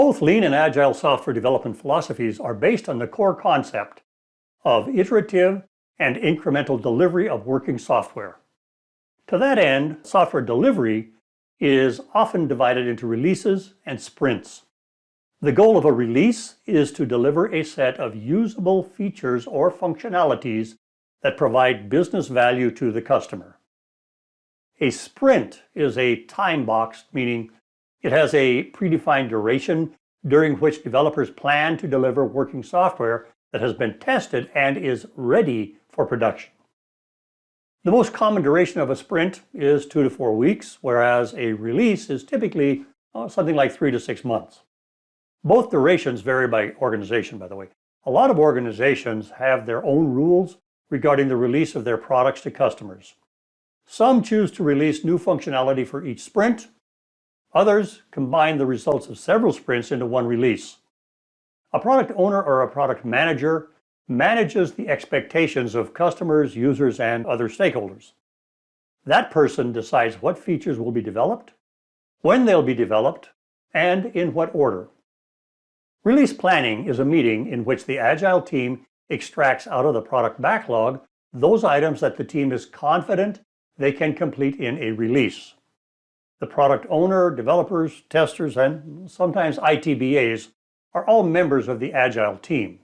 Both Lean and Agile software development philosophies are based on the core concept of iterative and incremental delivery of working software. To that end, software delivery is often divided into releases and sprints. The goal of a release is to deliver a set of usable features or functionalities that provide business value to the customer. A sprint is a time box, meaning it has a predefined duration during which developers plan to deliver working software that has been tested and is ready for production. The most common duration of a sprint is 2 to 4 weeks, whereas a release is typically something like 3 to 6 months. Both durations vary by organization, by the way. A lot of organizations have their own rules regarding the release of their products to customers. Some choose to release new functionality for each sprint. Others combine the results of several sprints into one release. A product owner or a product manager manages the expectations of customers, users, and other stakeholders. That person decides what features will be developed, when they'll be developed, and in what order. Release planning is a meeting in which the Agile team extracts out of the product backlog those items that the team is confident they can complete in a release. The product owner, developers, testers, and sometimes ITBAs are all members of the Agile team.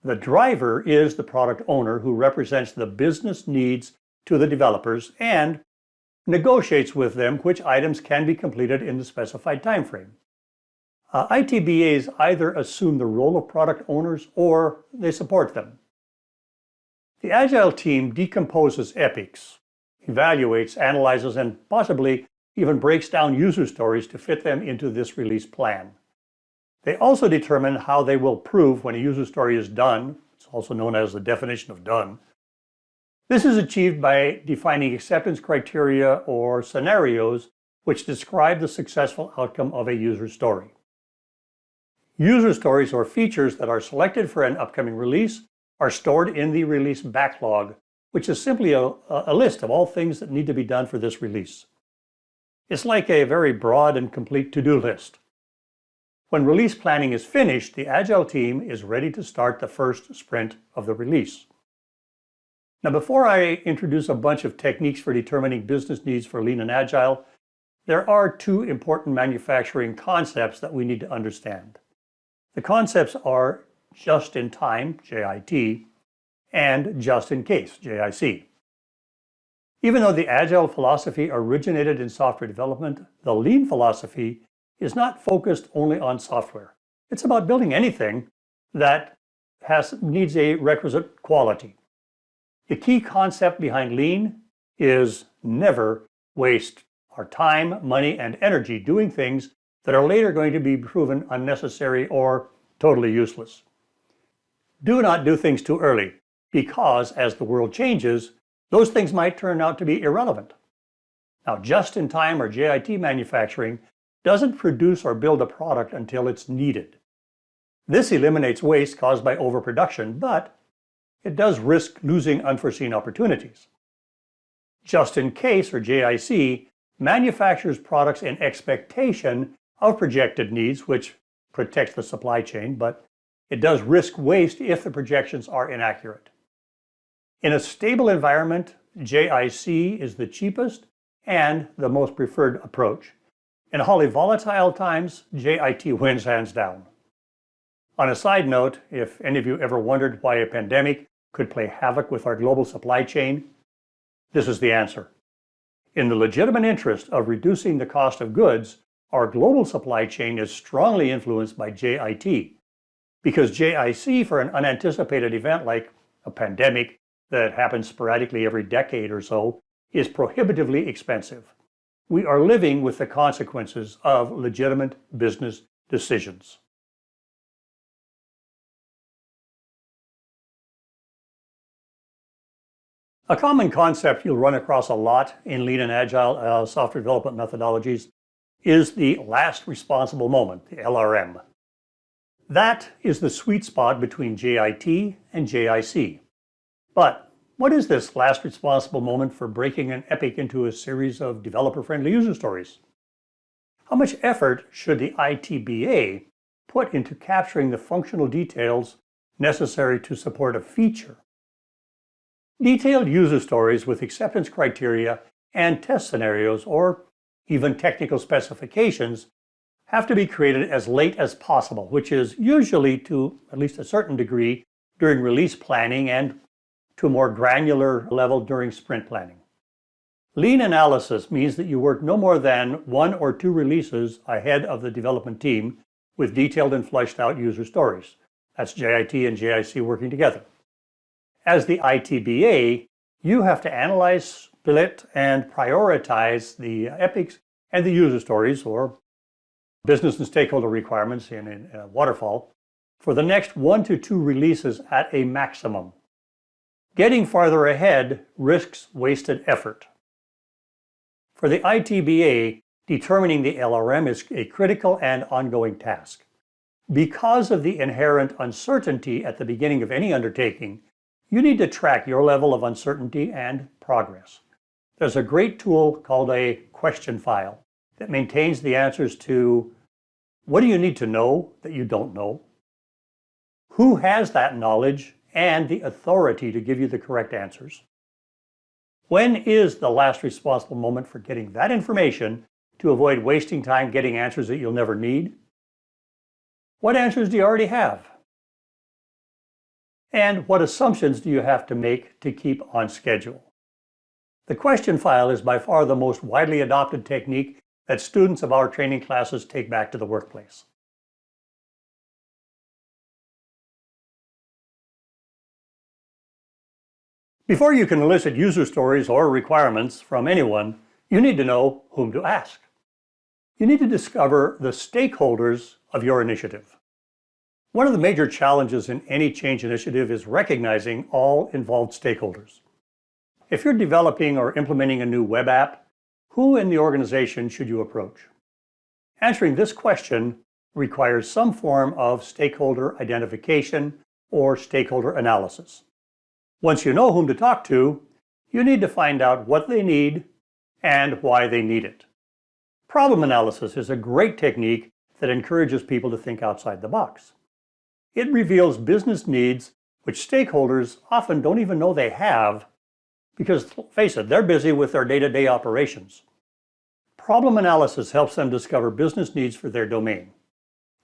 The driver is the product owner who represents the business needs to the developers and negotiates with them which items can be completed in the specified time frame. ITBAs either assume the role of product owners or they support them. The Agile team decomposes epics, evaluates, analyzes, and possibly even breaks down user stories to fit them into this release plan. They also determine how they will prove when a user story is done. It's also known as the definition of done. This is achieved by defining acceptance criteria or scenarios which describe the successful outcome of a user story. User stories or features that are selected for an upcoming release are stored in the release backlog, which is simply a list of all things that need to be done for this release. It's like a very broad and complete to-do list. When release planning is finished, the Agile team is ready to start the first sprint of the release. Now, before I introduce a bunch of techniques for determining business needs for Lean and Agile, there are two important manufacturing concepts that we need to understand. The concepts are just in time, JIT, and just in case, JIC. Even though the Agile philosophy originated in software development, the Lean philosophy is not focused only on software. It's about building anything that needs a requisite quality. The key concept behind Lean is never waste our time, money, and energy doing things that are later going to be proven unnecessary or totally useless. Do not do things too early, because as the world changes, those things might turn out to be irrelevant. Now, just-in-time or JIT manufacturing doesn't produce or build a product until it's needed. This eliminates waste caused by overproduction, but it does risk losing unforeseen opportunities. Just in case, or JIC, manufactures products in expectation of projected needs, which protects the supply chain, but it does risk waste if the projections are inaccurate. In a stable environment, JIC is the cheapest and the most preferred approach. In highly volatile times, JIT wins hands down. On a side note, if any of you ever wondered why a pandemic could play havoc with our global supply chain, this is the answer. In the legitimate interest of reducing the cost of goods, our global supply chain is strongly influenced by JIT, because JIC for an unanticipated event like a pandemic that happens sporadically every decade or so is prohibitively expensive. We are living with the consequences of legitimate business decisions. A common concept you'll run across a lot in Lean and Agile software development methodologies is the last responsible moment, the LRM. That is the sweet spot between JIT and JIC. But what is this last responsible moment for breaking an epic into a series of developer-friendly user stories? How much effort should the ITBA put into capturing the functional details necessary to support a feature. Detailed user stories with acceptance criteria and test scenarios, or even technical specifications, have to be created as late as possible, which is usually, to at least a certain degree, during release planning and to a more granular level during sprint planning. Lean analysis means that you work no more than 1 or 2 releases ahead of the development team with detailed and fleshed out user stories. That's JIT and JIC working together. As the ITBA, you have to analyze, split, and prioritize the epics and the user stories, or business and stakeholder requirements in waterfall, for the next 1 to 2 releases at a maximum. Getting farther ahead risks wasted effort. For the ITBA, determining the LRM is a critical and ongoing task. Because of the inherent uncertainty at the beginning of any undertaking, you need to track your level of uncertainty and progress. There's a great tool called a question file that maintains the answers to what do you need to know that you don't know, who has that knowledge and the authority to give you the correct answers, when is the last responsible moment for getting that information to avoid wasting time getting answers that you'll never need, what answers do you already have, and what assumptions do you have to make to keep on schedule. The question file is by far the most widely adopted technique that students of our training classes take back to the workplace. Before you can elicit user stories or requirements from anyone, you need to know whom to ask. You need to discover the stakeholders of your initiative. One of the major challenges in any change initiative is recognizing all involved stakeholders. If you're developing or implementing a new web app, who in the organization should you approach? Answering this question requires some form of stakeholder identification or stakeholder analysis. Once you know whom to talk to, you need to find out what they need and why they need it. Problem analysis is a great technique that encourages people to think outside the box. It reveals business needs which stakeholders often don't even know they have because, face it, they're busy with their day-to-day operations. Problem analysis helps them discover business needs for their domain.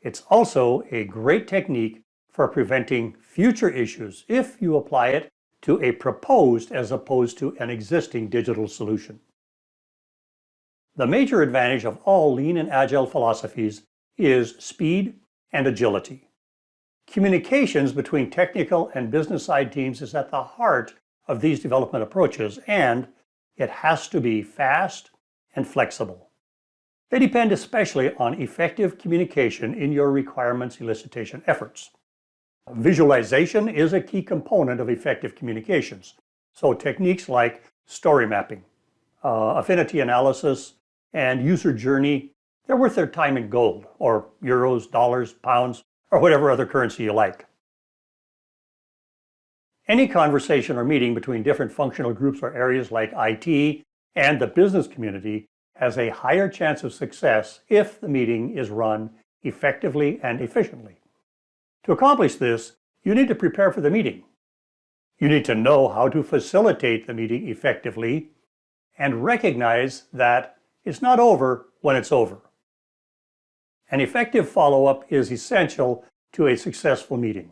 It's also a great technique for preventing future issues if you apply it to a proposed as opposed to an existing digital solution. The major advantage of all lean and agile philosophies is speed and agility. Communications between technical and business side teams is at the heart of these development approaches, and it has to be fast and flexible. They depend especially on effective communication in your requirements elicitation efforts. Visualization is a key component of effective communications. So techniques like story mapping, affinity analysis, and user journey, they're worth their time in gold, or euros, dollars, pounds, or whatever other currency you like. Any conversation or meeting between different functional groups or areas like IT and the business community has a higher chance of success if the meeting is run effectively and efficiently. To accomplish this, you need to prepare for the meeting. You need to know how to facilitate the meeting effectively and recognize that it's not over when it's over. An effective follow-up is essential to a successful meeting.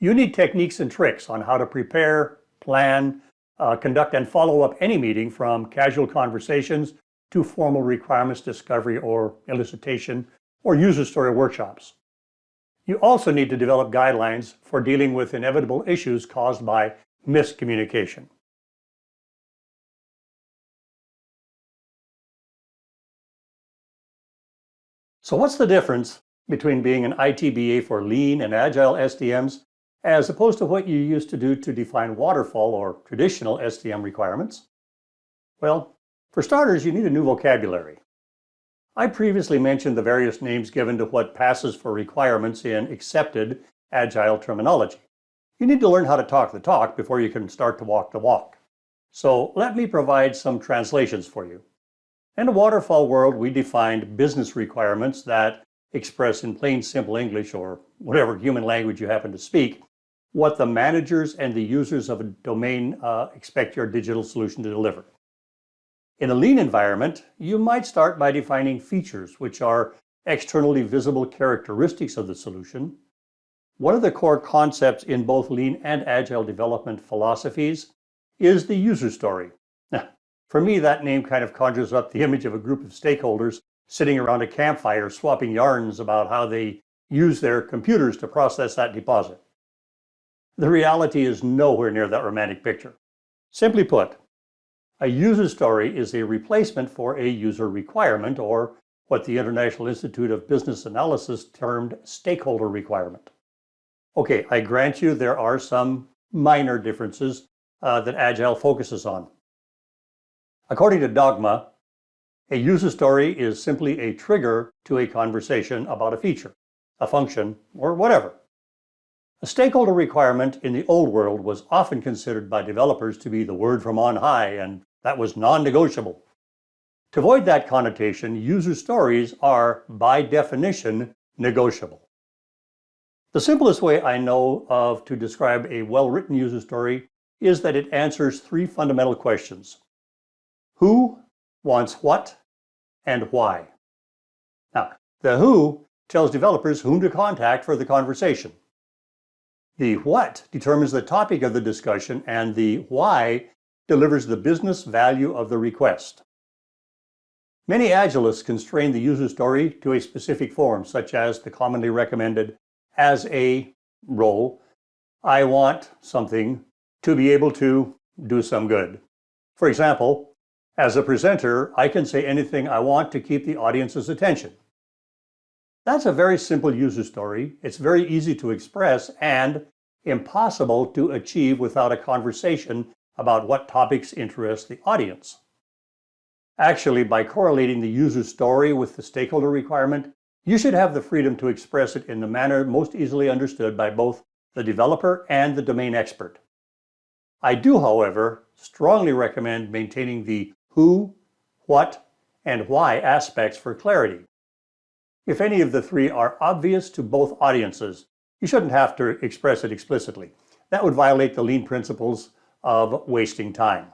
You need techniques and tricks on how to prepare, plan, conduct, and follow up any meeting, from casual conversations to formal requirements discovery or elicitation or user story workshops. You also need to develop guidelines for dealing with inevitable issues caused by miscommunication. So what's the difference between being an ITBA for lean and agile SDMs as opposed to what you used to do to define waterfall or traditional SDM requirements? Well, for starters, you need a new vocabulary. I previously mentioned the various names given to what passes for requirements in accepted agile terminology. You need to learn how to talk the talk before you can start to walk the walk. So let me provide some translations for you. In the waterfall world, we defined business requirements that express in plain, simple English or whatever human language you happen to speak what the managers and the users of a domain expect your digital solution to deliver. In a lean environment, you might start by defining features, which are externally visible characteristics of the solution. One of the core concepts in both lean and agile development philosophies is the user story. Now, for me, that name kind of conjures up the image of a group of stakeholders sitting around a campfire swapping yarns about how they use their computers to process that deposit. The reality is nowhere near that romantic picture. Simply put, a user story is a replacement for a user requirement, or what the International Institute of Business Analysts termed stakeholder requirement. Okay, I grant you there are some minor differences that Agile focuses on. According to Dogma, a user story is simply a trigger to a conversation about a feature, a function, or whatever. A stakeholder requirement in the old world was often considered by developers to be the word from on high, and that was non-negotiable. To avoid that connotation, user stories are, by definition, negotiable. The simplest way I know of to describe a well-written user story is that it answers three fundamental questions. Who wants what and why? Now, the who tells developers whom to contact for the conversation. The what determines the topic of the discussion, and the why delivers the business value of the request. Many Agilists constrain the user story to a specific form, such as the commonly recommended as a role, I want something to be able to do some good. For example, as a presenter, I can say anything I want to keep the audience's attention. That's a very simple user story. It's very easy to express and impossible to achieve without a conversation about what topics interest the audience. Actually, by correlating the user story with the stakeholder requirement, you should have the freedom to express it in the manner most easily understood by both the developer and the domain expert. I do, however, strongly recommend maintaining the who, what, and why aspects for clarity. If any of the three are obvious to both audiences, you shouldn't have to express it explicitly. That would violate the lean principles of wasting time.